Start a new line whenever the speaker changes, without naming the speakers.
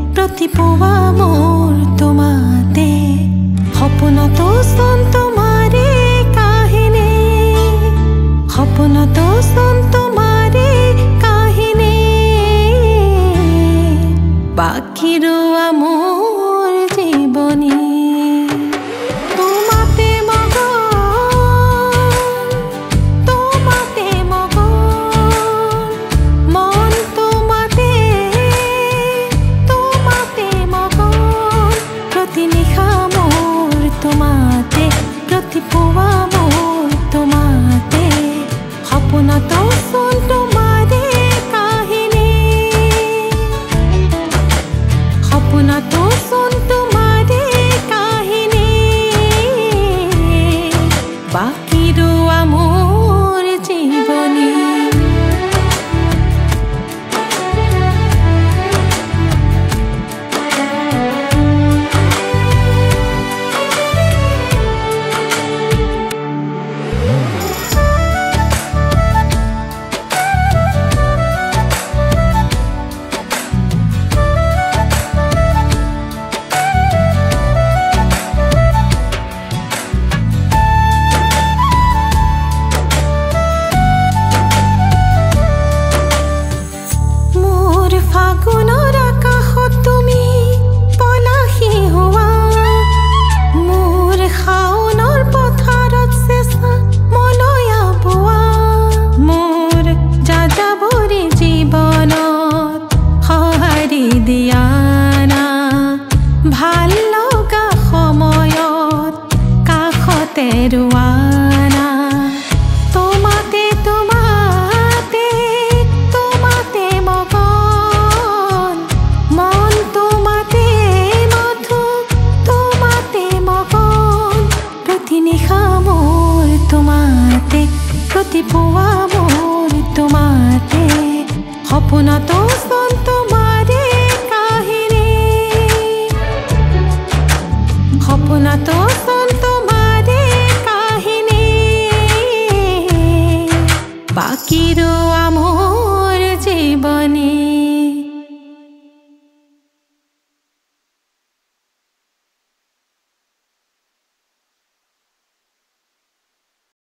प्रतिपुवा मोर तुम्हाते सपन तो सुन तुम्हारे काहिनी सपन तो सुन तुम्हारे काहिनी बाकी रोआ मोर जीवनी प्रतिपुवा मोर तुम्हाते सपन तो सुन तुम्हारे काहिनी सपन तो सुन तुम्हारे काहिनी बाकी रोआ मोर जीवनी ফাগুনৰ আকাশত তুমি পলাশী হোৱা মোৰ শাওনৰ পথাৰত চেঁচা মলয়া বোৱা মোৰ যাযাবৰী জীৱনত সঁহাৰি দিয়া না ভাল লগা সময়ত কাষতে ৰোৱা না তোমাতে তোমাতে তোমাতে মগন মন তোমাতে মধু তোমাতে মগন প্ৰতি নিশা মোৰ তোমাতে প্ৰতিপুৱা মোৰ তোমাতে সপোনত